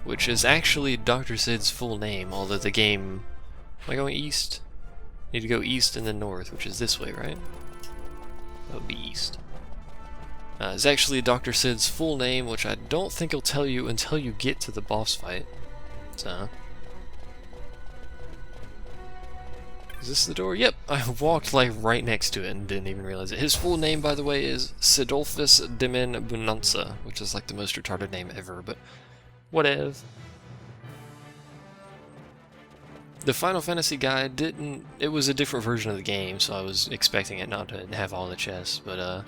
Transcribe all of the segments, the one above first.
which is actually Dr. Sid's full name, although the game... Am I going east? Need to go east and then north, which is this way, right? That would be east. It's actually Dr. Sid's full name, which I don't think he'll tell you until you get to the boss fight. So... Is this the door? Yep, I walked like right next to it and didn't even realize it. His full name, by the way, is Sidolphus Demin Bunanza, which is like the most retarded name ever, but whatever. The Final Fantasy guy didn't... It was a different version of the game, so I was expecting it not to have all the chests, but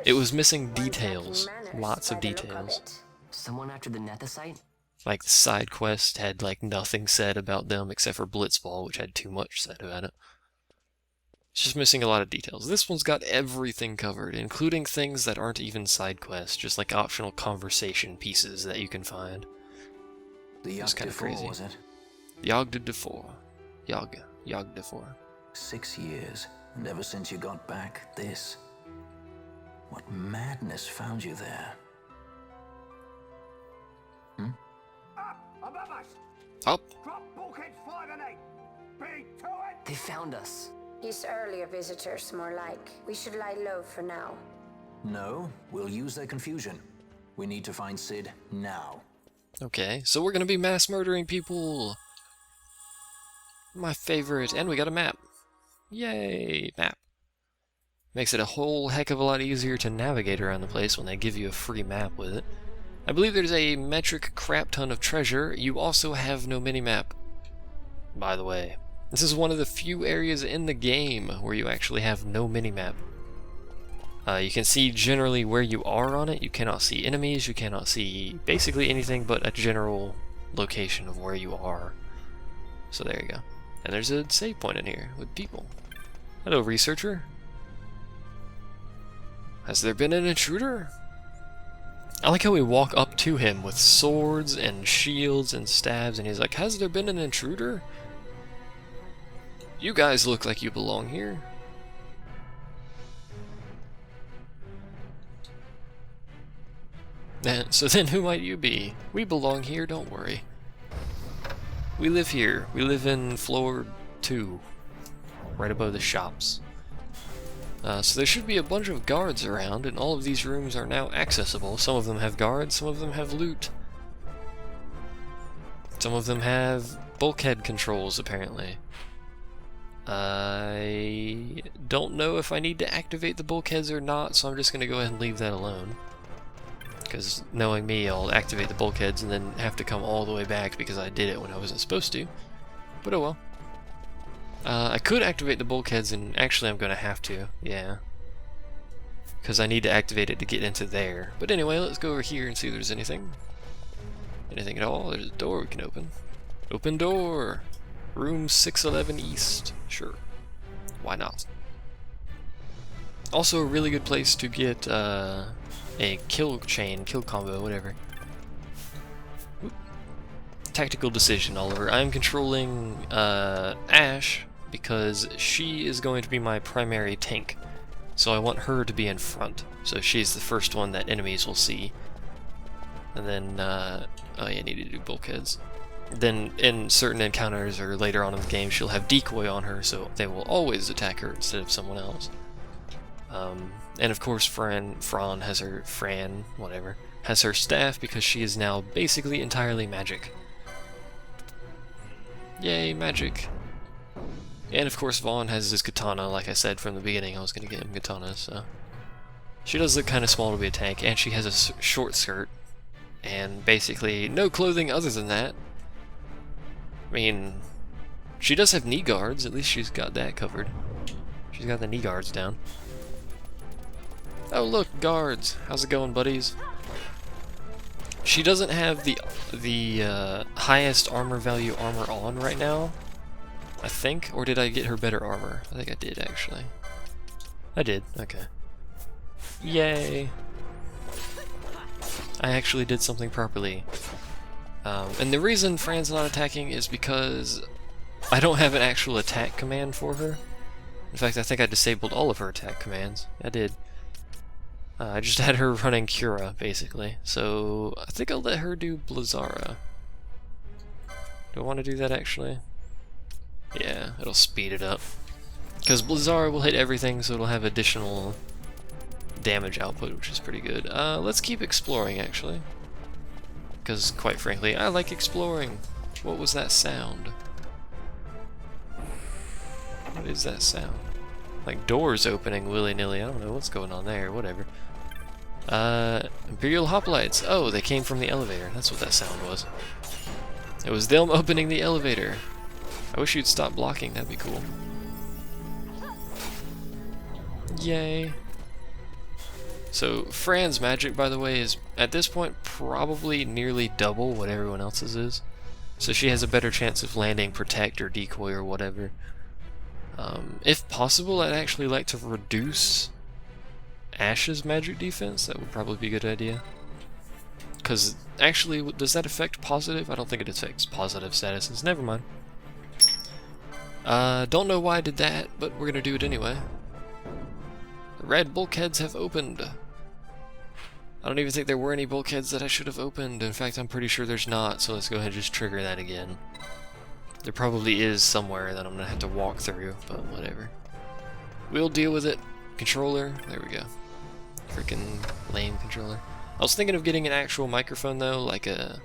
it was missing details. Lots of details. Someone after the Nethicite? Like, the side quest had, like, nothing said about them except for Blitzball, which had too much said about it. It's just missing a lot of details. This one's got everything covered, including things that aren't even side quests, just like optional conversation pieces that you can find. It's kind of crazy. Was it? Yogg de Four. Yogg de Four. 6 years, and ever since you got back, this. What madness found you there? Above us! Up! Drop bulkheads 5 and 8! Be to it! They found us. These earlier visitors, more like. We should lie low for now. No, we'll use their confusion. We need to find Sid now. Okay, so we're gonna be mass murdering people! My favorite, and we got a map. Yay, map. Makes it a whole heck of a lot easier to navigate around the place when they give you a free map with it. I believe there's a metric crap ton of treasure. You also have no minimap, by the way. This is one of the few areas in the game where you actually have no minimap. You can see generally where you are on it. You cannot see enemies, you cannot see basically anything but a general location of where you are. So there you go. And there's a save point in here with people. Hello, researcher. Has there been an intruder? I like how we walk up to him with swords and shields and stabs, and he's like, has there been an intruder? You guys look like you belong here. So then who might you be? We belong here, don't worry. We live here. We live in floor 2, right above the shops. So there should be a bunch of guards around, and all of these rooms are now accessible. Some of them have guards, some of them have loot. Some of them have bulkhead controls, apparently. I don't know if I need to activate the bulkheads or not, so I'm just going to go ahead and leave that alone. Because knowing me, I'll activate the bulkheads and then have to come all the way back because I did it when I wasn't supposed to. But oh well. I could activate the bulkheads, and actually I'm going to have to, yeah. Because I need to activate it to get into there. But anyway, let's go over here and see if there's anything. Anything at all? There's a door we can open. Open door! Room 611 East. Sure. Why not? Also a really good place to get a kill chain, kill combo, whatever. Oop. Tactical decision, Oliver. I'm controlling Ash because she is going to be my primary tank. So I want her to be in front. So she's the first one that enemies will see. And then, oh yeah, I need to do bulkheads. Then in certain encounters or later on in the game, she'll have decoy on her, so they will always attack her instead of someone else. And of course Fran has her, has her staff because she is now basically entirely magic. Yay, magic. And of course Vaughn has his katana. Like I said from the beginning, I was going to get him katana, so... She does look kind of small to be a tank, and she has a short skirt. And basically no clothing other than that. I mean, she does have knee guards, at least she's got that covered. She's got the knee guards down. Oh look, guards! How's it going, buddies? She doesn't have the highest armor value armor on right now, I think, or did I get her better armor? I think I did, actually. I did, okay. Yay! I actually did something properly. And the reason Fran's not attacking is because I don't have an actual attack command for her. In fact, I think I disabled all of her attack commands. I did. I just had her running Cura, basically. So I think I'll let her do Blizzara. Do I want to do that, actually? Yeah, it'll speed it up. Because Blizzara will hit everything, so it'll have additional damage output, which is pretty good. Let's keep exploring, actually. Because, quite frankly, I like exploring. What was that sound? What is that sound? Like doors opening willy-nilly. I don't know what's going on there. Whatever. Imperial hoplites. Oh, they came from the elevator. That's what that sound was. It was them opening the elevator. I wish you'd stop blocking. That'd be cool. Yay. So, Fran's magic, by the way, is, at this point, probably nearly double what everyone else's is. So she has a better chance of landing Protect or Decoy or whatever. If possible, I'd actually like to reduce Ash's magic defense. That would probably be a good idea. Because, actually, does that affect positive? I don't think it affects positive statuses. Never mind. Don't know why I did that, but we're gonna do it anyway. The red bulkheads have opened. I don't even think there were any bulkheads that I should have opened. In fact, I'm pretty sure there's not, so let's go ahead and just trigger that again. There probably is somewhere that I'm gonna have to walk through, but whatever. We'll deal with it. Controller, there we go. Freaking lame controller. I was thinking of getting an actual microphone though, like a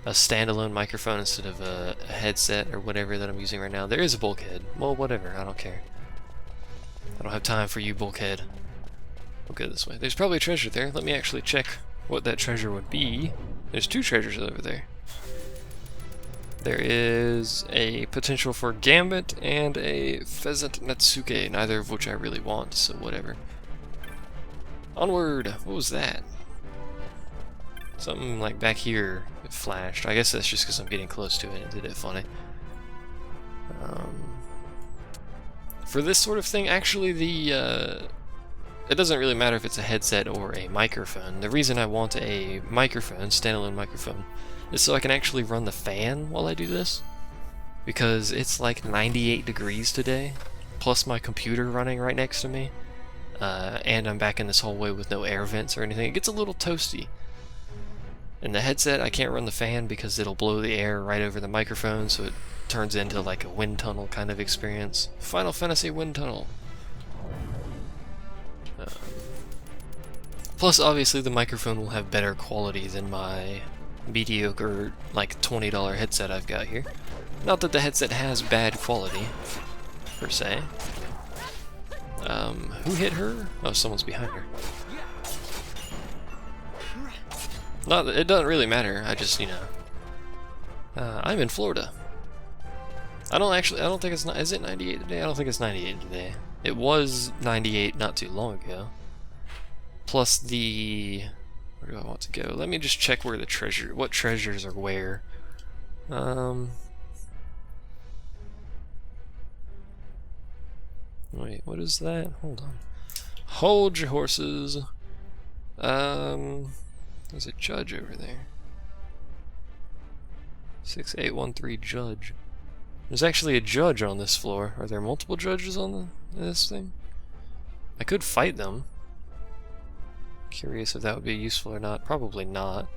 standalone microphone instead of a headset or whatever that I'm using right now. There is a bulkhead. Well, whatever, I don't care. I don't have time for you, bulkhead. We'll go this way. There's probably a treasure there. Let me actually check what that treasure would be. There's two treasures over there. There is a potential for Gambit and a Pheasant Natsuke, neither of which I really want, so whatever. Onward! What was that? Something like back here, it flashed. I guess that's just because I'm getting close to it and it did it funny. For this sort of thing, actually it doesn't really matter if it's a headset or a microphone. The reason I want a microphone, standalone microphone, is so I can actually run the fan while I do this. Because it's like 98 degrees today, plus my computer running right next to me. And I'm back in this hallway with no air vents or anything. It gets a little toasty. And the headset, I can't run the fan because it'll blow the air right over the microphone, so it turns into like a wind tunnel kind of experience. Final Fantasy wind tunnel. Plus, obviously, the microphone will have better quality than my mediocre, like, $20 headset I've got here. Not that the headset has bad quality, per se. Who hit her? Oh, someone's behind her. Not, it doesn't really matter, I just, you know. I'm in Florida. I don't think it's, is it 98 today? I don't think it's 98 today. It was 98 not too long ago. Plus the, where do I want to go? Let me just check where the treasure, what treasures are where. Wait, what is that? Hold on. Hold your horses. There's a judge over there. 6813 judge. There's actually a judge on this floor. Are there multiple judges on this thing? I could fight them. Curious if that would be useful or not. Probably not.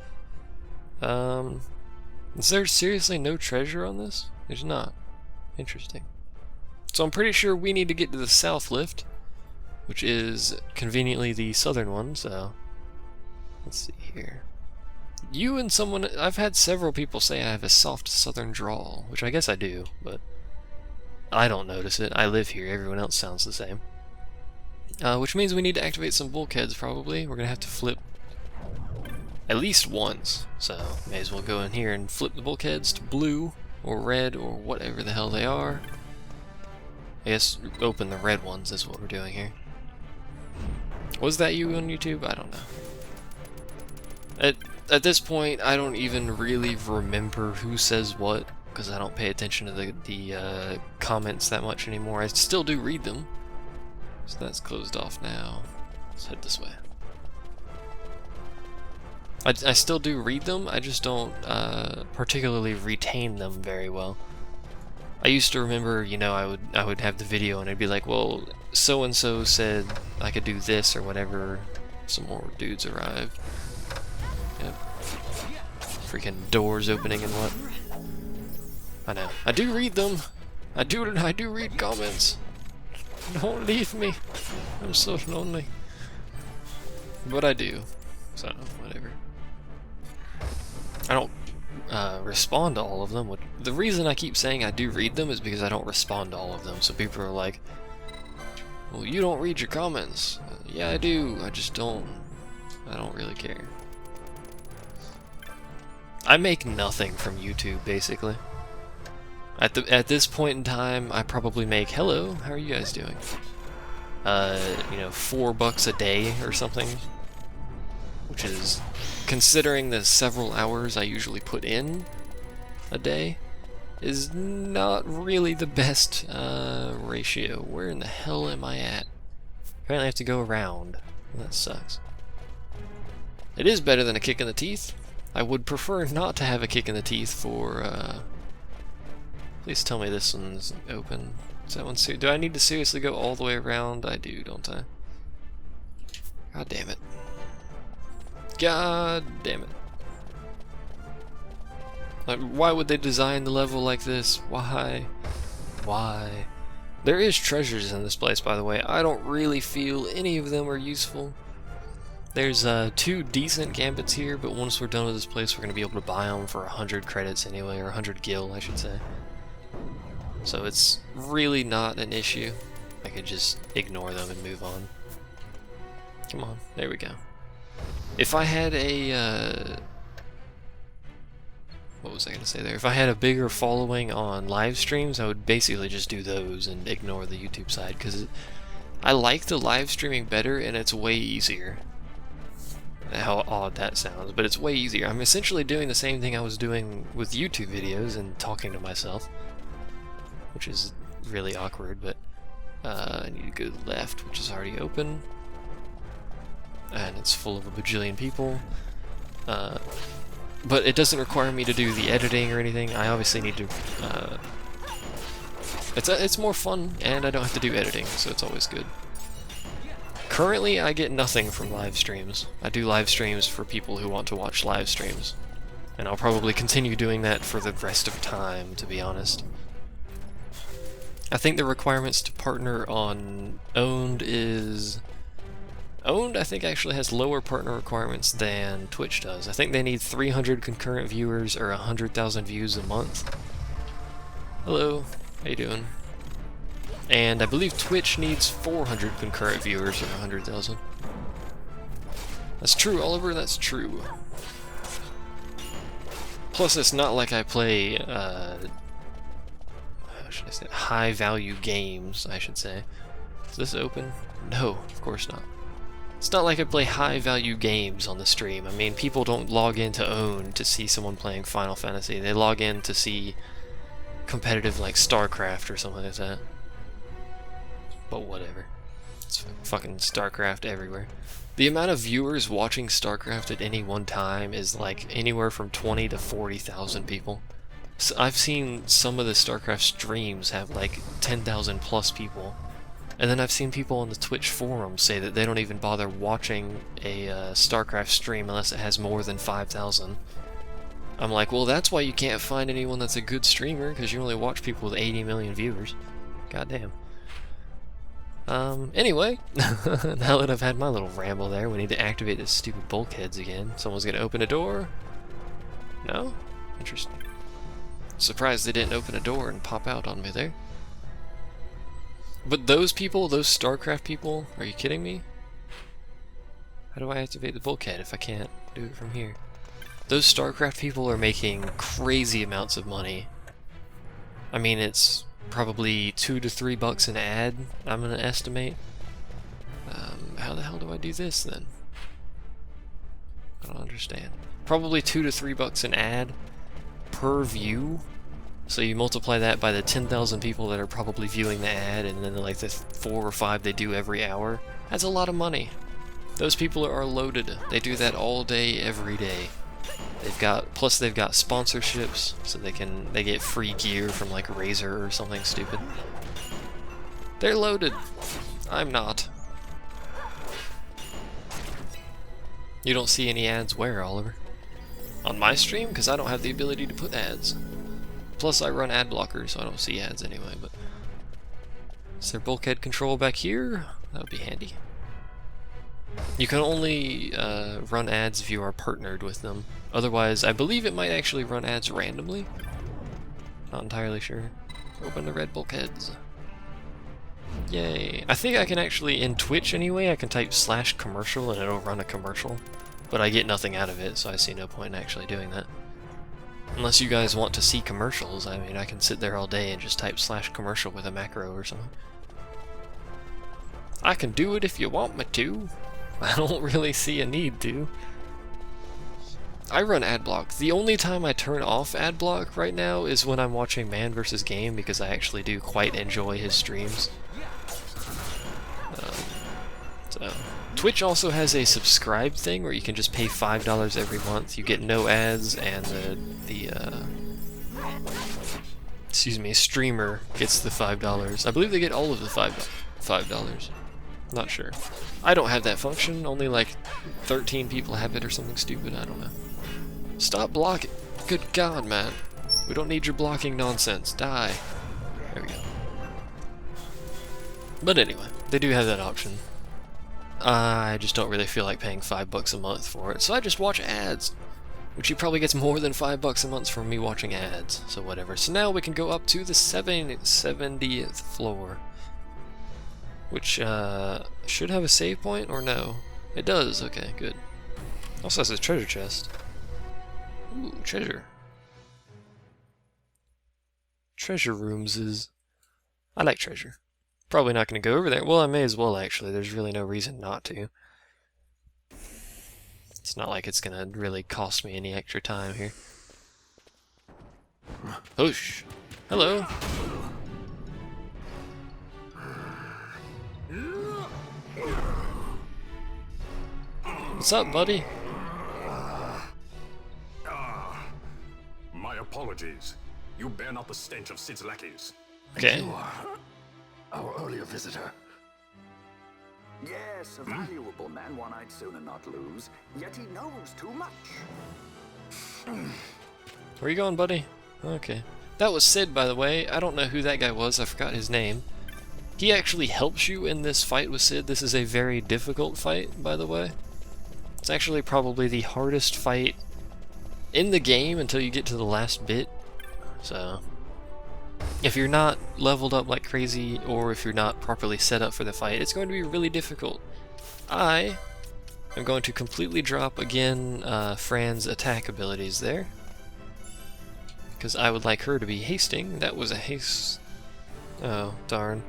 Is there seriously no treasure on this? There's not. Interesting. So I'm pretty sure we need to get to the south lift, which is conveniently the southern one, so let's see here. You and someone, I've had several people say I have a soft southern drawl, which I guess I do, but I don't notice it. I live here, everyone else sounds the same. Which means we need to activate some bulkheads, probably. We're gonna have to flip at least once, so may as well go in here and flip the bulkheads to blue, or red, or whatever the hell they are. I guess open the red ones is what we're doing here. Was that you on YouTube? I don't know. At this point, I don't even really remember who says what, because I don't pay attention to the comments that much anymore. I still do read them. So that's closed off now. Let's head this way. I still do read them, I just don't particularly retain them very well. I used to remember, you know, I would have the video and I'd be like, well, so-and-so said I could do this or whatever Some more dudes arrived. Yep. Freaking doors opening and what? I know. I do read them. I do read comments. Don't leave me. I'm so lonely. But I do. So, whatever. I don't respond to all of them. The reason I keep saying I do read them is because I don't respond to all of them. So people are like, well, you don't read your comments. Yeah, I do. I just don't. I don't really care. I make nothing from YouTube, basically. At this point in time, I probably make, hello, how are you guys doing? You know, $4 a day or something. Which is, considering the several hours I usually put in a day, is not really the best ratio. Where in the hell am I at? Apparently I have to go around. That sucks. It is better than a kick in the teeth. I would prefer not to have a kick in the teeth for, please tell me this one's open. Is that one do I need to seriously go all the way around? I do, don't I? God damn it. God damn it. Like, why would they design the level like this? Why? Why? There is treasures in this place, by the way. I don't really feel any of them are useful. There's 2 decent gambits here, but once we're done with this place, we're going to be able to buy them for 100 credits anyway, or 100 gil, I should say. So it's really not an issue. I could just ignore them and move on. Come on, there we go. If I had a, what was I going to say there? If I had a bigger following on live streams, I would basically just do those and ignore the YouTube side, because I like the live streaming better and it's way easier. How odd that sounds, but it's way easier. I'm essentially doing the same thing I was doing with YouTube videos and talking to myself, which is really awkward, but I need to go to the left, which is already open, and it's full of a bajillion people, but it doesn't require me to do the editing or anything. I obviously need to, it's more fun, and I don't have to do editing, so it's always good. Currently, I get nothing from live streams. I do live streams for people who want to watch live streams. And I'll probably continue doing that for the rest of time, to be honest. I think the requirements to partner on Owned is... Owned, I think, actually has lower partner requirements than Twitch does. I think they need 300 concurrent viewers or 100,000 views a month. Hello, how you doing? And I believe Twitch needs 400 concurrent viewers or 100,000. That's true, Oliver, that's true. Plus, it's not like I play, how should I say, high-value games, I should say. Is this open? No, of course not. It's not like I play high-value games on the stream. I mean, people don't log in to Own to see someone playing Final Fantasy. They log in to see competitive, like, StarCraft or something like that. But whatever. It's fucking StarCraft everywhere. The amount of viewers watching StarCraft at any one time is like anywhere from 20 to 40,000 people. So I've seen some of the StarCraft streams have like 10,000 plus people. And then I've seen people on the Twitch forum say that they don't even bother watching a StarCraft stream unless it has more than 5,000. I'm like, well, that's why you can't find anyone that's a good streamer, because you only watch people with 80 million viewers. Goddamn. Anyway, now that I've had my little ramble there, we need to activate the stupid bulkheads again. Someone's gonna open a door? No? Interesting. Surprised they didn't open a door and pop out on me there. But those people, those StarCraft people, are you kidding me? How do I activate the bulkhead if I can't do it from here? Those StarCraft people are making crazy amounts of money. I mean, it's probably $2 to $3 an ad, I'm gonna estimate. How the hell do I do this then? I don't understand. Probably $2 to $3 an ad per view. So you multiply that by the 10,000 people that are probably viewing the ad, and then like the 4 or 5 they do every hour. That's a lot of money. Those people are loaded. They do that all day, every day. Plus they've got sponsorships, so they get free gear from like Razer or something stupid. They're loaded. I'm not. You don't see any ads where, Oliver? On my stream? Because I don't have the ability to put ads. Plus I run ad blocker, so I don't see ads anyway, but... Is there bulkhead control back here? That would be handy. You can only run ads if you are partnered with them. Otherwise, I believe it might actually run ads randomly. Not entirely sure. Open the red bulkheads. Yay. I think I can actually, in Twitch anyway, I can type /commercial and it'll run a commercial. But I get nothing out of it, so I see no point in actually doing that. Unless you guys want to see commercials, I mean, I can sit there all day and just type /commercial with a macro or something. I can do it if you want me to. I don't really see a need to. I run adblock. The only time I turn off adblock right now is when I'm watching Man vs. Game, because I actually do quite enjoy his streams. So. Twitch also has a subscribe thing where you can just pay $5 every month. You get no ads, and the streamer gets the $5. I believe they get all of the $5. Not sure. I don't have that function. Only like 13 people have it or something stupid. I don't know. Stop blocking. Good God, man. We don't need your blocking nonsense. Die. There we go. But anyway, they do have that option. I just don't really feel like paying $5 a month for it, so I just watch ads. Which he probably gets more than $5 a month from me watching ads, so whatever. So now we can go up to the 70th floor. Which, should have a save point, or no? It does, okay, good. Also has a treasure chest. Ooh, treasure. Treasure rooms is... I like treasure. Probably not going to go over there. Well, I may as well, actually. There's really no reason not to. It's not like it's going to really cost me any extra time here. Whoosh! Hello! What's up, buddy? My apologies. You bear not the stench of Sid's lackeys. Okay. You are our earlier visitor. Yes, a valuable man, one I'd sooner not lose. Yet he knows too much. Where you going, buddy? Okay. That was Sid, by the way. I don't know who that guy was. I forgot his name. He actually helps you in this fight with Sid. This is a very difficult fight, by the way. It's actually probably the hardest fight in the game until you get to the last bit. So, if you're not leveled up like crazy, or if you're not properly set up for the fight, it's going to be really difficult. I am going to completely drop, again, Fran's attack abilities there. Because I would like her to be hasting. That was a haste. Oh, darn.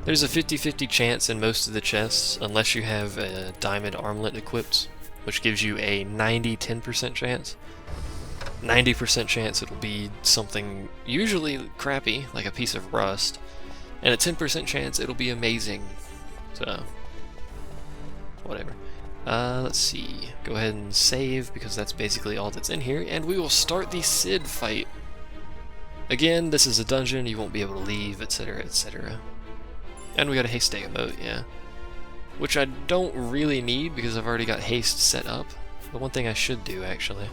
There's a 50-50 chance in most of the chests, unless you have a diamond armlet equipped, which gives you a 90-10% chance. 90% chance it'll be something usually crappy, like a piece of rust, and a 10% chance it'll be amazing. So, whatever. Let's see. Go ahead and save, because that's basically all that's in here, and we will start the Sid fight. Again, this is a dungeon, you won't be able to leave, etc., etc. And we got a haste emote, yeah. Which I don't really need, because I've already got haste set up. The one thing I should do, actually,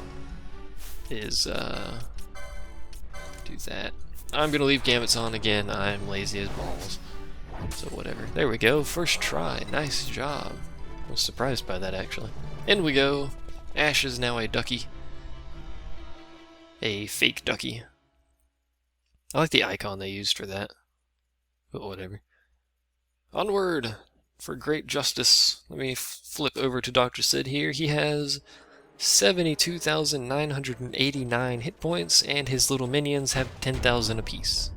is, do that. I'm gonna leave gamuts on again, I'm lazy as balls. So whatever. There we go, first try, nice job. I was surprised by that, actually. In we go. Ash is now a ducky. A fake ducky. I like the icon they used for that. But whatever. Onward! For great justice. Let me flip over to Dr. Sid here. He has 72,989 hit points, and his little minions have 10,000 apiece.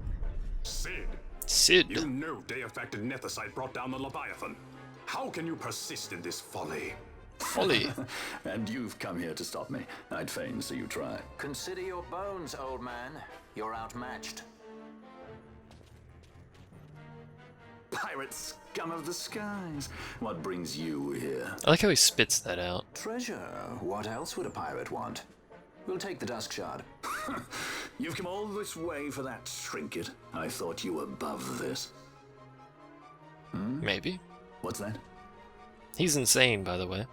Sid! You know Deifacted Nethicite brought down the Leviathan. How can you persist in this folly? Folly! And you've come here to stop me. I'd fain see you try. Consider your bones, old man. You're outmatched. Pirate scum of the skies. What brings you here? I like how he spits that out. Treasure. What else would a pirate want? We'll take the dusk shard. You've come all this way for that trinket. I thought you were above this. Maybe. What's that? He's insane, by the way.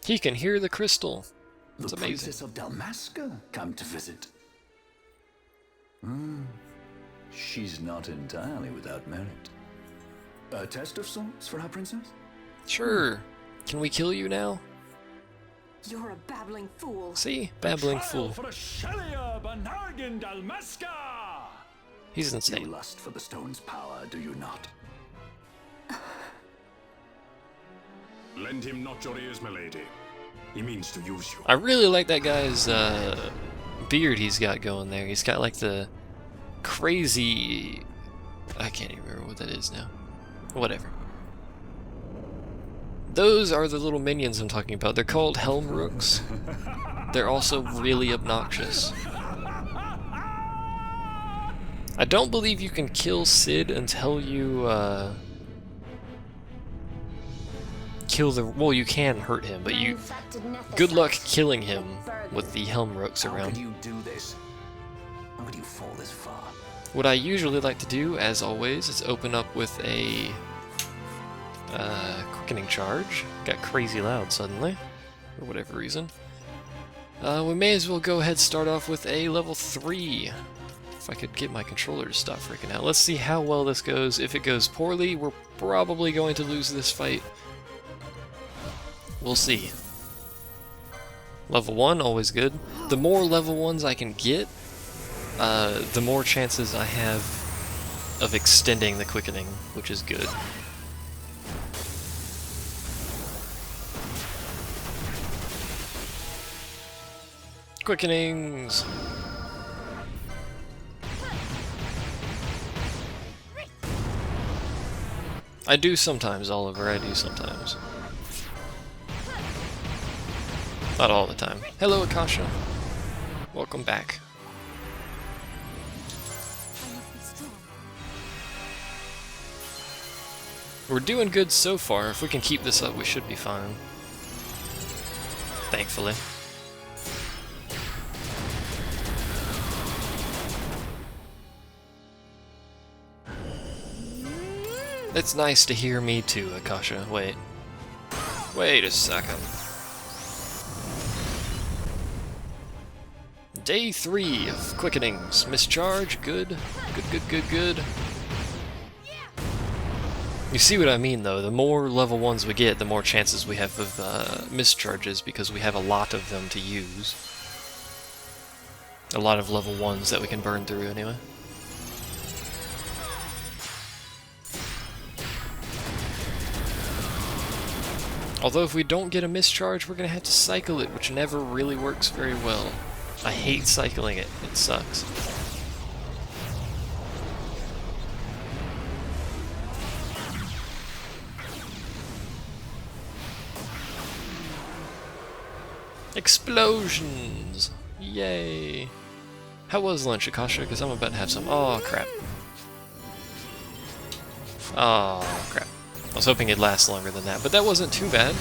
He can hear the crystal. The It's amazing. Princess of Dalmasca come to visit. She's not entirely without merit. A test of sorts for our princess? Sure. Can we kill you now? You're a babbling fool. See? Babbling fool. For Shelia Banargan Dalmasca! He's You insane. lust for the stone's power, do you not? Lend him not your ears, milady. He means to use you. I really like that guy's beard he's got going there. He's got like the crazy... I can't even remember what that is now. Whatever. Those are the little minions I'm talking about. They're called Helm Rooks. They're also really obnoxious. I don't believe you can kill Sid until you kill the... Well, you can hurt him, but you... Good luck killing him with the Helm Rooks How around. could you do this? How could you fall this far? What I usually like to do, as always, is open up with a quickening charge. Got crazy loud suddenly, for whatever reason. We may as well go ahead and start off with a level 3. If I could get my controller to stop freaking out. Let's see how well this goes. If it goes poorly, we're probably going to lose this fight. We'll see. Level 1, always good. The more level 1s I can get, the more chances I have of extending the quickening, which is good. Quickenings! I do sometimes, Oliver, I do sometimes. Not all the time. Hello, Akasha. Welcome back. We're doing good so far. If we can keep this up, we should be fine. Thankfully. It's nice to hear me too, Akasha. Wait. Wait a second. Day 3 of quickenings. Mischarge, good. Good. You see what I mean, though. The more level 1s we get, the more chances we have of mischarges, because we have a lot of them to use. A lot of level 1s that we can burn through, anyway. Although if we don't get a mischarge, we're going to have to cycle it, which never really works very well. I hate cycling it. It sucks. Explosions! Yay! How was lunch, Akasha? Because I'm about to have some. Oh, crap. Oh, crap. I was hoping it'd last longer than that, but that wasn't too bad.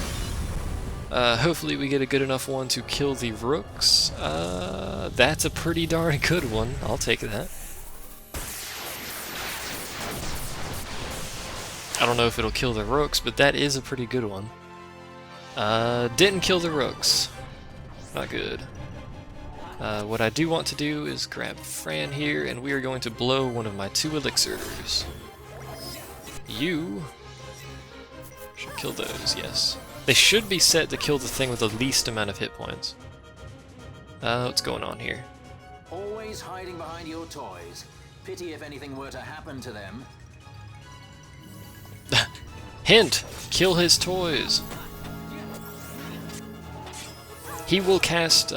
Hopefully we get a good enough one to kill the rooks. That's a pretty darn good one. I'll take that. I don't know if it'll kill the rooks, but that is a pretty good one. Didn't kill the rooks. Not good. What I do want to do is grab Fran here, and we are going to blow one of my 2 elixirs. You should kill those, yes. They should be set to kill the thing with the least amount of hit points. What's going on here? Always hiding behind your toys. Pity if anything were to happen to them. Hint! Kill his toys! He will cast,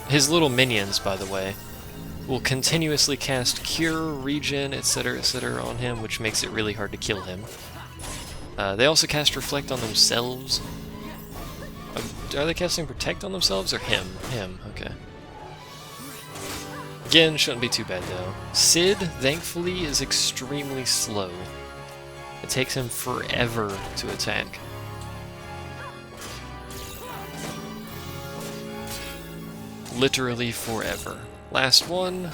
his little minions, by the way, will continuously cast Cure, Regen, etc., on him, which makes it really hard to kill him. They also cast Reflect on themselves. Are they casting Protect on themselves, or him? Him, okay. Again, shouldn't be too bad, though. Sid, thankfully, is extremely slow. It takes him forever to attack. Literally forever. Last one.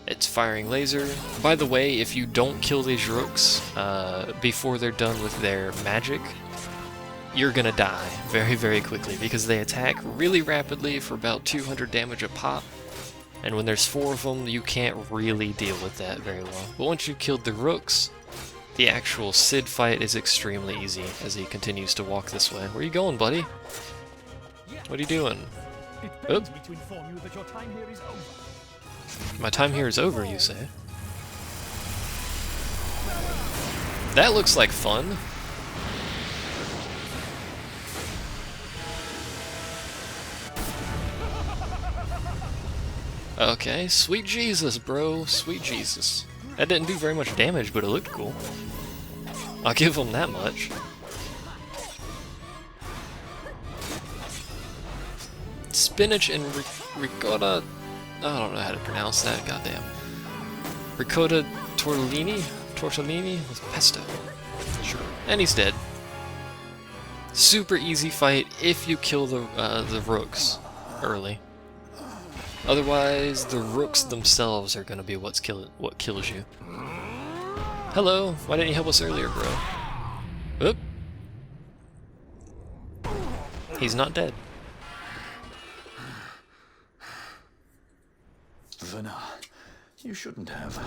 It's firing laser. By the way, if you don't kill these rooks before they're done with their magic, you're gonna die very, very quickly because they attack really rapidly for about 200 damage a pop. And when there's 4 of them, you can't really deal with that very well. But once you've killed the rooks, the actual Sid fight is extremely easy as he continues to walk this way. Where are you going, buddy? What are you doing? Oop. My time here is over, you say? That looks like fun. Okay, sweet Jesus, bro. Sweet Jesus. That didn't do very much damage, but it looked cool. I'll give him that much. Spinach and ricotta... I don't know how to pronounce that, goddamn. Ricotta tortellini? Tortellini with pesto. Sure. And he's dead. Super easy fight if you kill the rooks early. Otherwise, the rooks themselves are gonna be what kills you. Hello, why didn't you help us earlier, bro? Oop. He's not dead. Vana, you shouldn't have.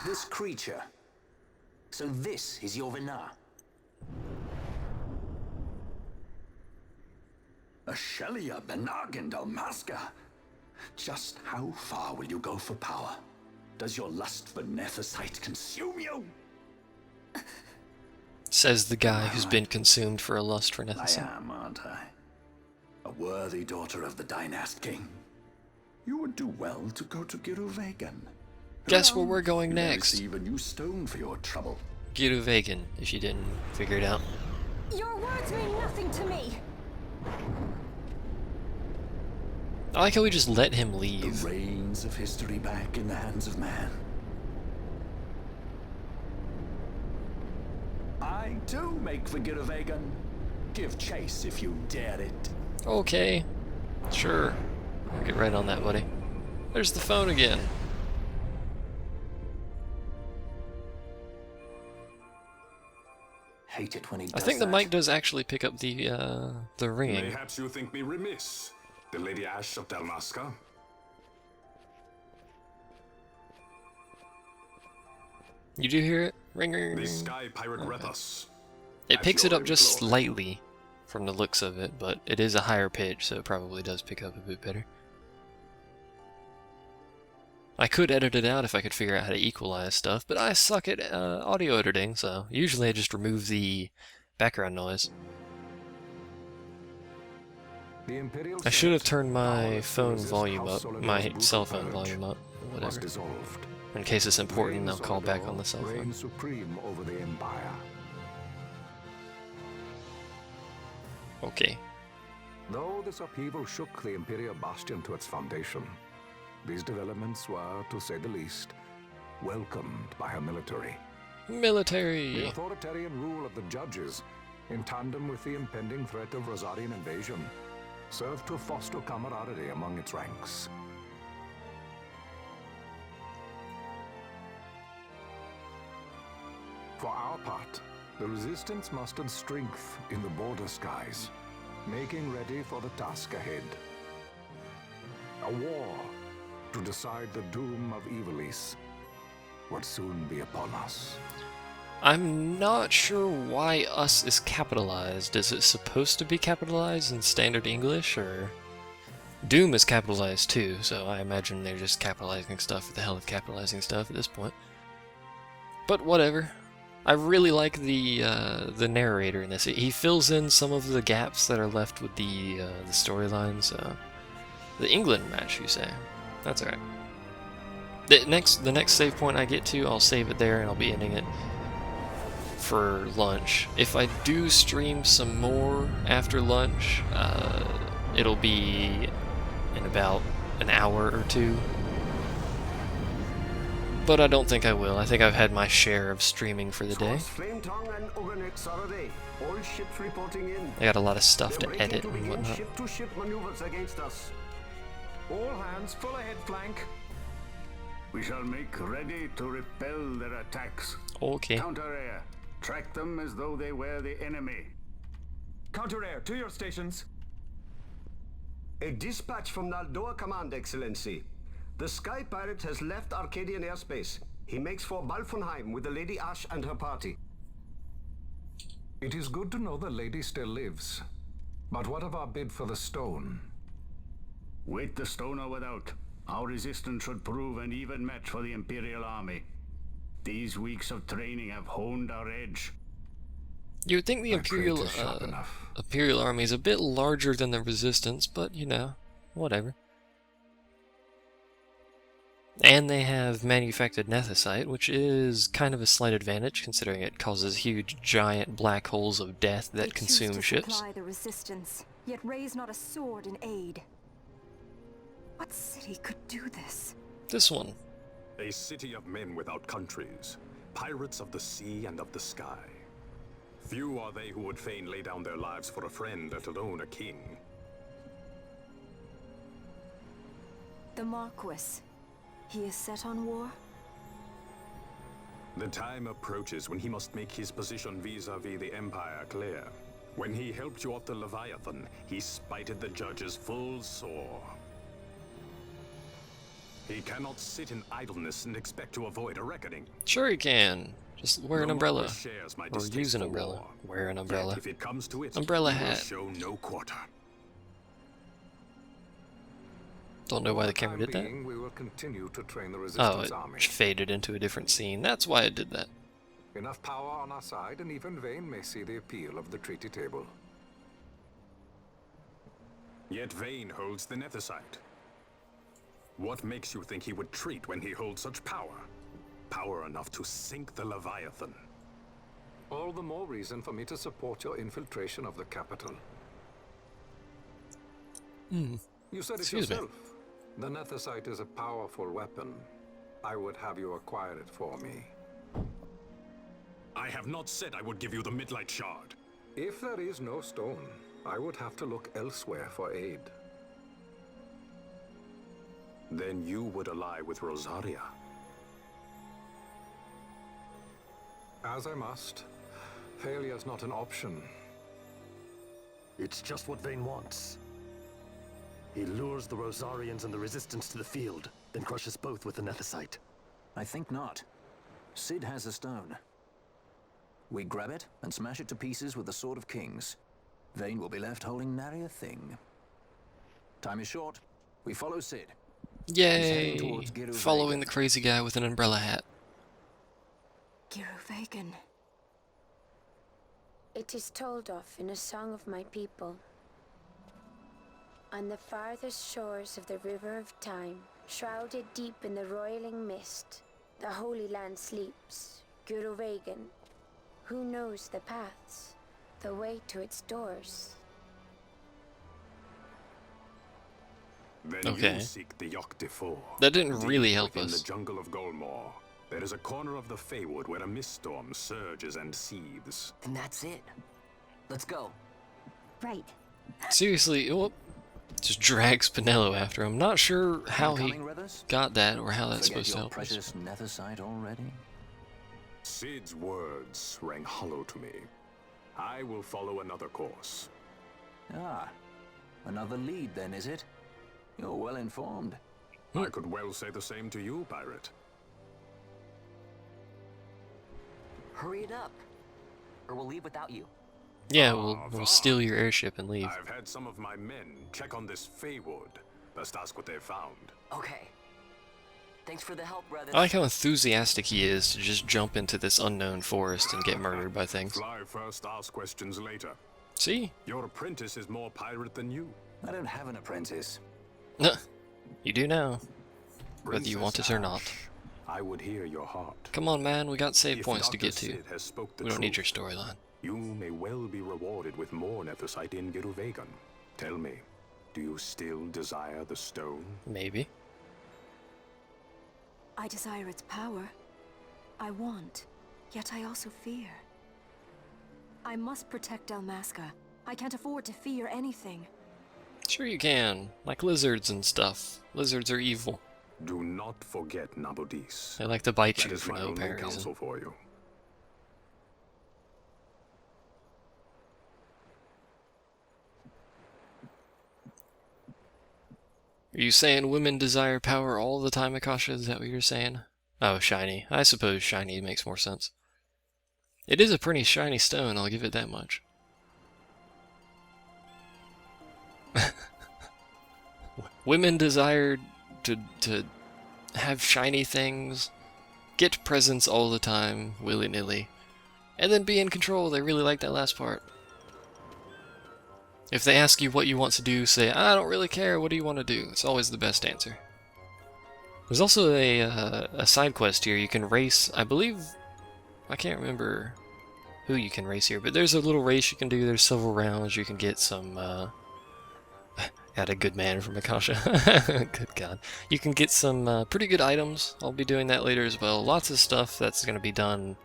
This creature. So this is your Vana. A Shelia Benagin Dalmasca. Just how far will you go for power? Does your lust for Nethicite consume you? Says the guy who's been consumed for a lust for I Nethicite. am, aren't I? A worthy daughter of the Dynast King. You would do well to go to Giruvegan. Guess where we're going You may next. receive a new stone for your trouble. Giruvegan, if you didn't figure it out. Your words mean nothing to me. I like how we just let him The leave. reins of history back in the hands of man. I too make for Giruvegan. Give chase if you dare it. Okay. Sure. I'll get right on that, buddy. There's the phone again. Hate it when he does I think the that. mic does actually pick up the ringing. Perhaps you think me remiss, the Lady Ash of Dalmasca. You do hear it? Ring, ring, The ring. Sky Pirate Rethus. It at picks it your up just employ. slightly from the looks of it, but it is a higher pitch, so it probably does pick up a bit better. I could edit it out if I could figure out how to equalize stuff, but I suck at audio editing, so usually I just remove the background noise. The Imperial I should have Senate, turned my powerless to phone resist volume House up, Solin's my brutal cell phone purge, volume up, was whatever. dissolved. In case it's important, Reign I'll call back on the Solador cell phone. reigned supreme over the Empire. Okay. Though this upheaval shook the Imperial bastion to its foundation, these developments were, to say the least, welcomed by her military. The Military! authoritarian rule of the judges, in tandem with the impending threat of Rosarian invasion, served to foster camaraderie among its ranks. For our part, the resistance mustered strength in the border skies, making ready for the task ahead. A war to decide the doom of Ivalice would soon be upon us. I'm not sure why us is capitalized. Is it supposed to be capitalized in standard English, or... Doom is capitalized too, so I imagine they're just capitalizing stuff for the hell of capitalizing stuff at this point. But whatever. I really like the narrator in this. He fills in some of the gaps that are left with the storylines. The England match, you say? That's alright. The next save point I get to, I'll save it there and I'll be ending it for lunch. If I do stream some more after lunch, it'll be in about an hour or two. But I don't think I will. I think I've had my share of streaming for the day. Flametongue and Uganex are ready. All ships reporting in. I got a lot of stuff They're to breaking edit to and begin whatnot. ship-to-ship maneuvers against us. All hands, full ahead flank. We shall make ready to repel their attacks. Okay. Counter-air. Track them as though they were the enemy. Counter-air, to your stations. A dispatch from Naldoa Command, Excellency. The Sky Pirate has left Arcadian airspace. He makes for Balfonheim with the Lady Ash and her party. It is good to know the lady still lives. But what of our bid for the stone? With the stone or without, our resistance should prove an even match for the Imperial army. These weeks of training have honed our edge. You would think the Imperial Imperial army is a bit larger than the Resistance, but you know, whatever. And they have manufactured nethicite, which is kind of a slight advantage, considering it causes huge, giant black holes of death that consume ships. Supply the resistance, yet raise not a sword in aid. What city could do this? This one. A city of men without countries, pirates of the sea and of the sky. Few are they who would fain lay down their lives for a friend, let alone a king. The Marquis. He is set on war? The time approaches when he must make his position vis-a-vis the Empire clear. When he helped you off the Leviathan, he spited the judges full sore. He cannot sit in idleness and expect to avoid a reckoning. Sure he can. Just wear an umbrella. Or Or use an umbrella. Wear an umbrella. If it comes to it, Umbrella he will hat. show no quarter. Don't know why the For camera time did that. being, we will continue to train the Oh, resistance it army. faded into a different scene. That's why it did that. Enough power on our side, and even Vane may see the appeal of the treaty table. Yet Vane holds the nethicite. What makes you think he would treat when he holds such power? Power enough to sink the Leviathan. All the more reason for me to support your infiltration of the capital. You said it Excuse me. yourself. The nethicite is a powerful weapon. I would have you acquire it for me. I have not said I would give you the Midlight Shard. If there is no stone, I would have to look elsewhere for aid. Then you would ally with Rosaria. As I must. Failure's not an option. It's just what Vane wants. He lures the Rosarians and the Resistance to the field, then crushes both with the nethicite. I think not. Cid has a stone. We grab it and smash it to pieces with the Sword of Kings. Vane will be left holding nary a thing. Time is short. We follow Cid. Yay! towards Giru Following Vagan. the crazy guy with an umbrella hat. Giru Vagan. It is told of in a song of my people. On the farthest shores of the river of time, shrouded deep in the roiling mist, the Holy Land sleeps. Guru Vagan. Who knows the paths, the way to its doors? Then Okay. you seek the Yogg Defoe. That didn't Deep really help within us. the jungle of Golmore, there is a corner of the Feywood where a mist storm surges and seethes. Then that's it. Let's go. Right. Seriously, whoop. Just drags Spinello after him. Not sure how he Coming, Rithers? got that or how that's Forget supposed to your help us. precious nethicite already? Cid's words rang hollow to me. I will follow another course. Ah, another lead then, is it? You're well informed. I could well say the same to you, pirate. Hurry it up, or we'll leave without you. Yeah, we'll steal your airship and leave. I've had some of my men check on this Feywood. Best ask what they found. Okay. Thanks for the help, brother. I like how enthusiastic he is to just jump into this unknown forest and get murdered by things. Fly first, ask questions later. See? Your apprentice is more pirate than you. I don't have an apprentice. You do now. Whether you want it or not. I would hear your heart. Come on, man, we got save If points to Dr. get to. Cid has spoke the We don't need your truth, storyline. You may well be rewarded with more nethicite in Giru Vagan. Tell me, do you still desire the stone? Maybe. I desire its power. I want, yet I also fear. I must protect Dalmasca. I can't afford to fear anything. Sure you can. Like lizards and stuff. Lizards are evil. Do not forget Nabudis. They like to bite That you is for my no only apparent counsel reason. for you. Are you saying women desire power all the time, Akasha? Is that what you're saying? Oh, shiny. I suppose shiny makes more sense. It is a pretty shiny stone, I'll give it that much. Women desire to have shiny things, get presents all the time, willy-nilly, and then be in control. They really like that last part. If they ask you what you want to do, say, I don't really care, what do you want to do? It's always the best answer. There's also a side quest here. You can race, I believe, I can't remember who you can race here, but there's a little race you can do. There's several rounds. You can get some, got a good man from Akasha. Good God. You can get some pretty good items. I'll be doing that later as well. Lots of stuff that's going to be done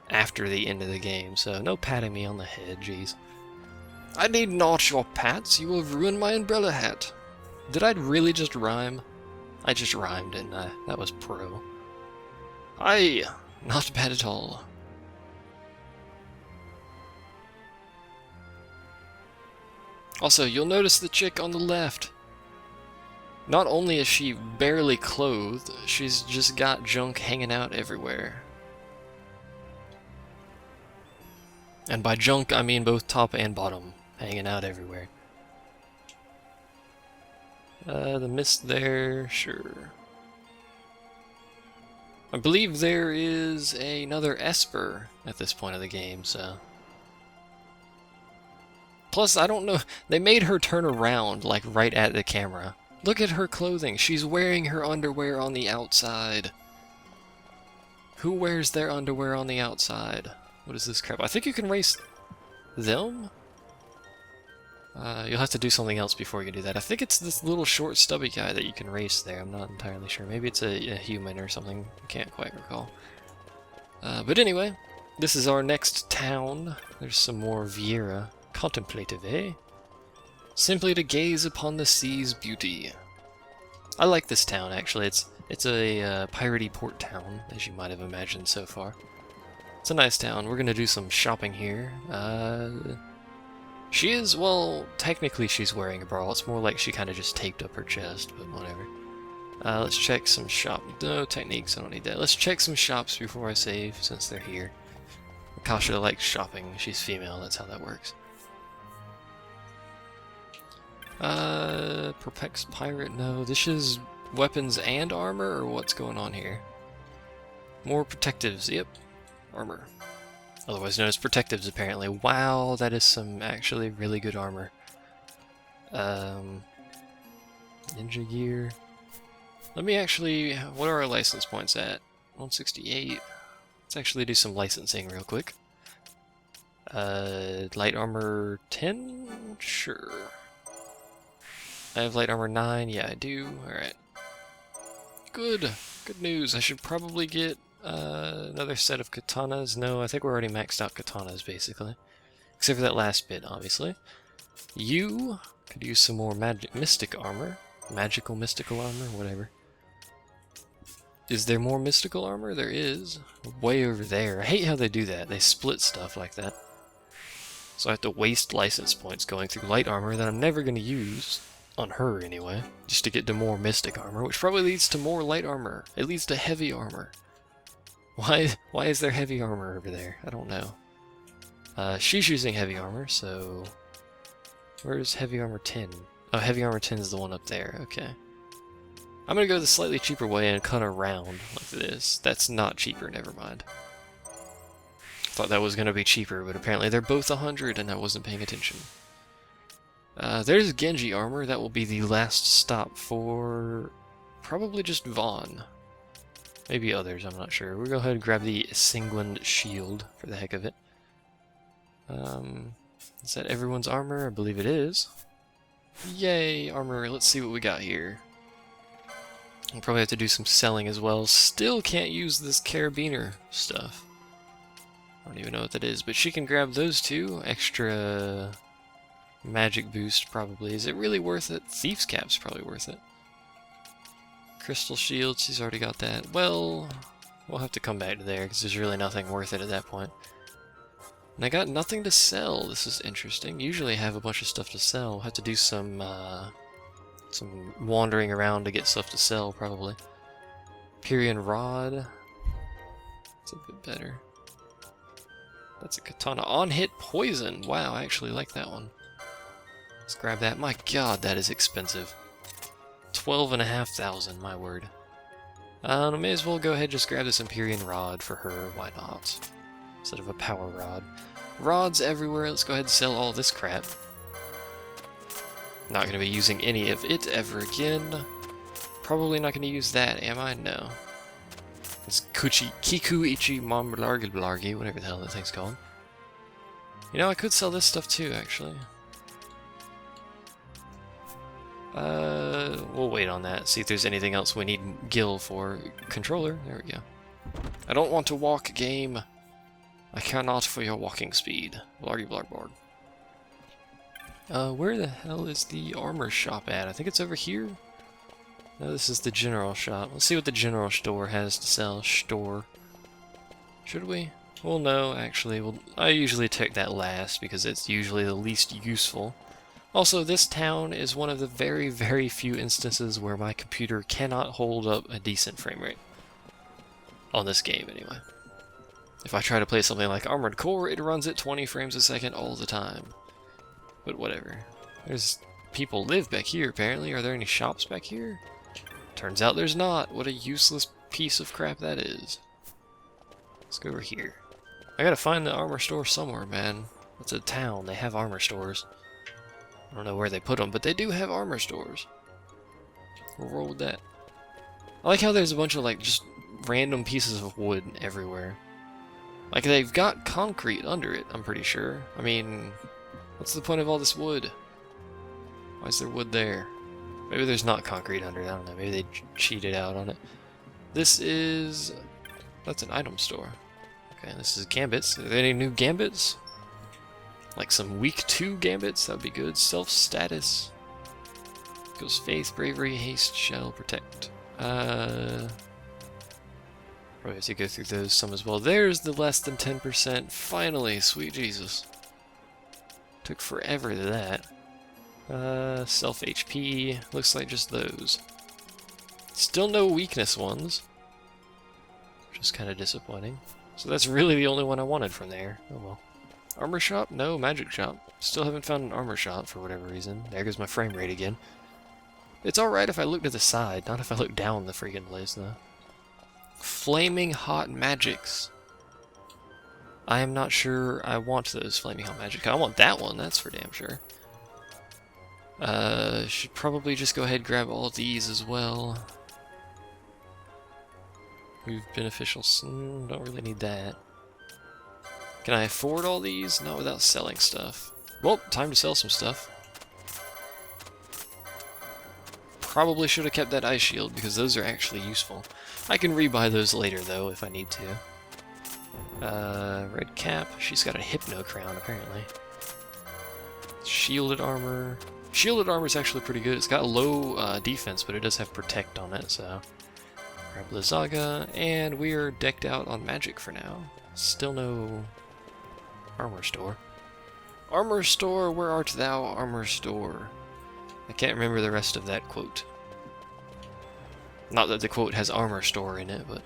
after the end of the game, so no patting me on the head, jeez. I need not your pats, you will ruin my umbrella hat. Did I really just rhyme? I just rhymed, didn't I? That was pro. Aye, not bad at all. Also, you'll notice the chick on the left. Not only is she barely clothed, she's just got junk hanging out everywhere. And by junk, I mean both top and bottom, hanging out everywhere. The mist there, sure. I believe there is another Esper at this point of the game, so... Plus, I don't know, they made her turn around, like, right at the camera. Look at her clothing, she's wearing her underwear on the outside. Who wears their underwear on the outside? What is this crap? I think you can race them? You'll have to do something else before you do that. I think it's this little short stubby guy that you can race there. I'm not entirely sure. Maybe it's a human or something. I can't quite recall. But anyway, this is our next town. There's some more Vieira. Contemplative, eh? Simply to gaze upon the sea's beauty. I like this town, actually. It's a piratey port town, as you might have imagined so far. It's a nice town. We're gonna do some shopping here. She is, well, technically she's wearing a bra. It's more like she kind of just taped up her chest, but whatever. Let's check some shop. No techniques, I don't need that. Let's check some shops before I save, since they're here. Akasha likes shopping. She's female, that's how that works. Perpex Pirate, no. This is weapons and armor, or what's going on here? More protectives, yep. Armor. Otherwise known as protectives, apparently. Wow, that is some actually really good armor. Ninja gear. Let me actually... What are our license points at? 168. Let's actually do some licensing real quick. Light armor 10? Sure. I have light armor 9. Yeah, I do. Alright. Good. Good news. I should probably get another set of katanas. No, I think we're already maxed out katanas, basically. Except for that last bit, obviously. You could use some more mystic armor. Magical mystical armor, whatever. Is there more mystical armor? There is. Way over there. I hate how they do that. They split stuff like that. So I have to waste license points going through light armor that I'm never going to use. On her, anyway. Just to get to more mystic armor, which probably leads to more light armor. It leads to heavy armor. Why is there heavy armor over there? I don't know. She's using heavy armor, so... Where's heavy armor 10? Oh, heavy armor 10 is the one up there. Okay. I'm gonna go the slightly cheaper way and cut around like this. That's not cheaper, never mind. Thought that was gonna be cheaper, but apparently they're both 100 and I wasn't paying attention. There's Genji armor. That will be the last stop for probably just Vaughn. Maybe others, I'm not sure. We'll go ahead and grab the Sanguined Shield for the heck of it. Is that everyone's armor? I believe it is. Yay, armor. Let's see what we got here. We'll probably have to do some selling as well. Still can't use this carabiner stuff. I don't even know what that is, but she can grab those two. Extra Magic boost, probably. Is it really worth it? Thief's Cap's probably worth it. Crystal Shield, she's already got that. Well, we'll have to come back to there, because there's really nothing worth it at that point. And I got nothing to sell. This is interesting. Usually I have a bunch of stuff to sell. I'll have to do some wandering around to get stuff to sell, probably. Imperial Rod. It's a bit better. That's a katana. On-hit poison. Wow, I actually like that one. Let's grab that. My god, that is expensive. 12,500, my word. I may as well go ahead and just grab this Imperial Rod for her. Why not? Instead of a power rod. Rods everywhere. Let's go ahead and sell all this crap. Not going to be using any of it ever again. Probably not going to use that, am I? No. It's Kiku Ichi Blargy, whatever the hell that thing's called. You know, I could sell this stuff too, actually. We'll wait on that. See if there's anything else we need Gil for. Controller, there we go. I don't want to walk, game. I cannot for your walking speed. Blargy blargborg. Where the hell is the armor shop at? I think it's over here. No, this is the general shop. Let's see what the general store has to sell. Store. Should we? Well, no, actually. Well, I usually take that last because it's usually the least useful. Also, this town is one of the very, very few instances where my computer cannot hold up a decent frame rate. On this game, anyway. If I try to play something like Armored Core, it runs at 20 frames a second all the time. But whatever. There's people live back here, apparently. Are there any shops back here? Turns out there's not. What a useless piece of crap that is. Let's go over here. I gotta find the armor store somewhere, man. It's a town. They have armor stores. I don't know where they put them, but they do have armor stores. We'll roll with that. I like how there's a bunch of, like, just random pieces of wood everywhere. Like, they've got concrete under it, I'm pretty sure. I mean, what's the point of all this wood? Why is there wood there? Maybe there's not concrete under it, I don't know. Maybe they cheated out on it. This is... that's an item store. Okay, this is gambits. Are there any new gambits? Like some week 2 gambits, that would be good. Self-status. Goes faith, bravery, haste, shell, protect. Probably have to go through those some as well. There's the less than 10%. Finally, sweet Jesus. Took forever to that. Self HP. Looks like just those. Still no weakness ones. Which is kind of disappointing. So that's really the only one I wanted from there. Oh well. Armor shop? No, magic shop. Still haven't found an armor shop for whatever reason. There goes my frame rate again. It's alright if I look to the side, not if I look down the freaking place, though. Flaming Hot Magics. I am not sure I want those Flaming Hot Magic. I want that one, that's for damn sure. Should probably just go ahead and grab all of these as well. Move beneficial. Don't really need that. Can I afford all these? Not without selling stuff. Well, time to sell some stuff. Probably should have kept that ice shield because those are actually useful. I can rebuy those later though if I need to. Red cap. She's got a hypno crown apparently. Shielded armor. Shielded armor is actually pretty good. It's got low defense, but it does have protect on it, so. Grab Lizaga, and we are decked out on magic for now. Still no armor store. Armor store, where art thou, armor store? I can't remember the rest of that quote. Not that the quote has armor store in it, but...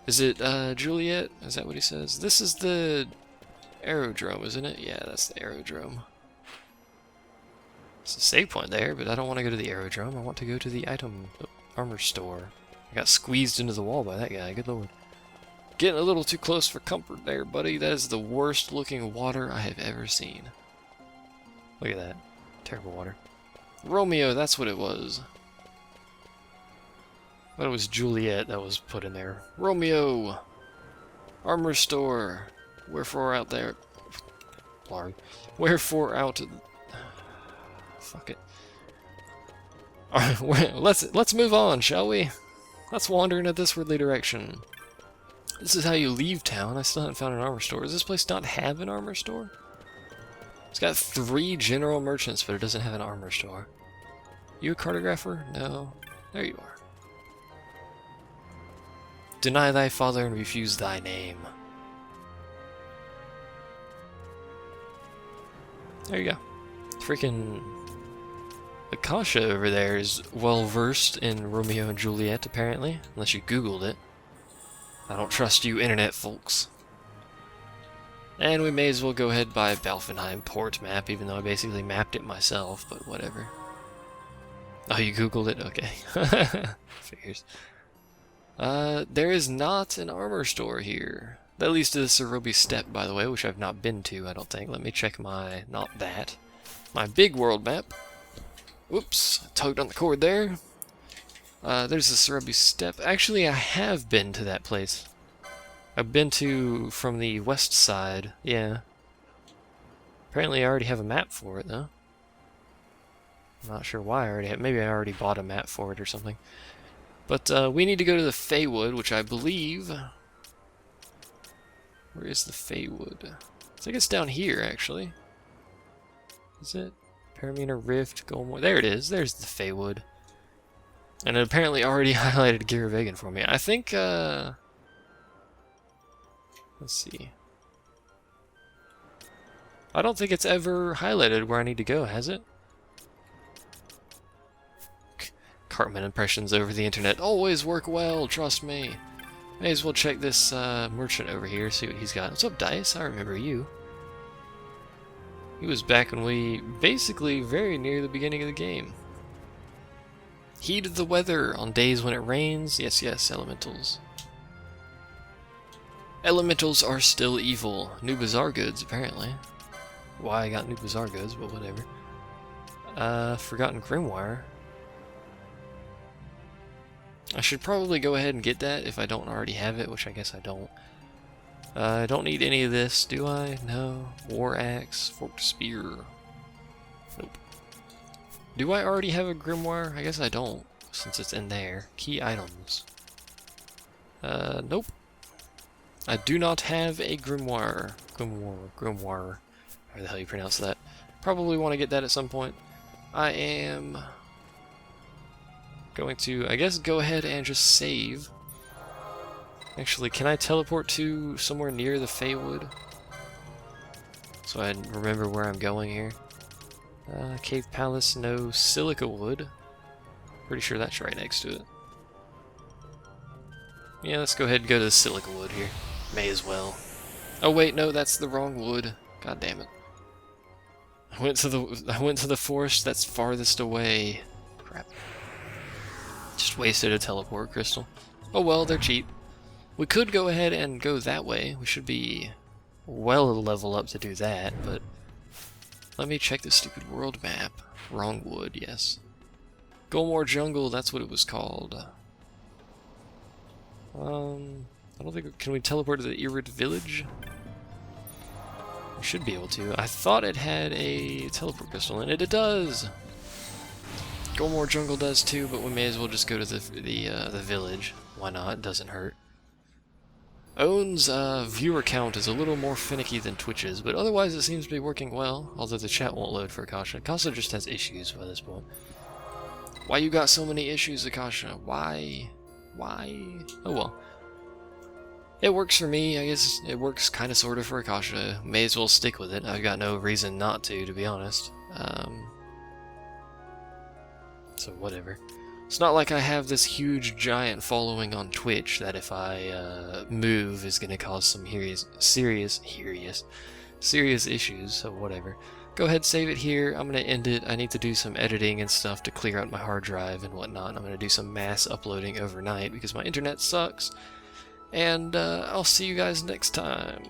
Is it, Juliet? Is that what he says? This is the aerodrome, isn't it? Yeah, that's the aerodrome. It's a save point there, but I don't want to go to the aerodrome. I want to go to the armor store. I got squeezed into the wall by that guy, good lord. Getting a little too close for comfort there, buddy. That is the worst looking water I have ever seen. Look at that. Terrible water. Romeo, that's what it was. That was Juliet that was put in there. Romeo! Armor store. Wherefore out there... Blarg. Wherefore out... Fuck it. Alright, let's move on, shall we? Let's wander in a thiswardly direction. This is how you leave town. I still haven't found an armor store. Does this place not have an armor store? It's got 3 general merchants, but it doesn't have an armor store. You a cartographer? No. There you are. Deny thy father and refuse thy name. There you go. Freaking Akasha over there is well versed in Romeo and Juliet, apparently, unless you Googled it. I don't trust you internet folks. And we may as well go ahead by Balfenheim port map, even though I basically mapped it myself, but whatever. Oh, you Googled it? Okay. Figures. There is not an armor store here. That leads to the Cerobi Steppe, by the way, which I've not been to, I don't think. Let me check my... not that. My big world map. Whoops, tugged on the cord there. There's the Cerobi Steppe. Actually, I have been to that place. I've been to from the west side, yeah. Apparently I already have a map for it, though. I'm not sure why I already have. Maybe I already bought a map for it or something. But we need to go to the Feywood, which I believe... Where is the Feywood? I think it's down here, actually. Is it? Paramina Rift, Goldmore. There it is. There's the Feywood. And it apparently already highlighted Giravegan for me. I think, let's see. I don't think it's ever highlighted where I need to go, has it? Cartman impressions over the internet always work well, trust me. May as well check this merchant over here, see what he's got. What's up, Dice? I remember you. He was back when we basically very near the beginning of the game. Heat of the weather on days when it rains. Yes, yes, elementals. Elementals are still evil. New Bazaar goods, apparently. Why I got new Bazaar goods, but whatever. Forgotten Grimoire. I should probably go ahead and get that if I don't already have it, which I guess I don't. I don't need any of this, do I? No. War Axe, Forked Spear. Nope. Do I already have a Grimoire? I guess I don't, since it's in there. Key items. Nope. I do not have a Grimoire. Grimoire. How the hell you pronounce that? Probably want to get that at some point. I am going to, I guess, go ahead and just save. Actually, can I teleport to somewhere near the Feywood? So I remember where I'm going here. Cave Palace, no. Silica Wood. Pretty sure that's right next to it. Yeah, let's go ahead and go to the Silica Wood here. May as well. Oh wait, no, that's the wrong wood. God damn it. I went to the forest that's farthest away. Crap. Just wasted a teleport crystal. Oh well, they're cheap. We could go ahead and go that way. We should be well level up to do that, but let me check the stupid world map. Wrong wood, yes. Golmore Jungle, that's what it was called. I don't think... Can we teleport to the Irid Village? We should be able to. I thought it had a teleport crystal in it. It does! Golmore Jungle does too, but we may as well just go to the village. Why not? It doesn't hurt. Owen's viewer count is a little more finicky than Twitch's, but otherwise it seems to be working well, although the chat won't load for Akasha. Akasha just has issues by this point. Why you got so many issues, Akasha? Why? Why? Oh well. It works for me. I guess it works kind of sort of for Akasha. May as well stick with it. I've got no reason not to be honest. So whatever. It's not like I have this huge giant following on Twitch that if I move is going to cause some serious issues, so whatever. Go ahead, save it here. I'm going to end it. I need to do some editing and stuff to clear out my hard drive and whatnot. I'm going to do some mass uploading overnight because my internet sucks. And I'll see you guys next time.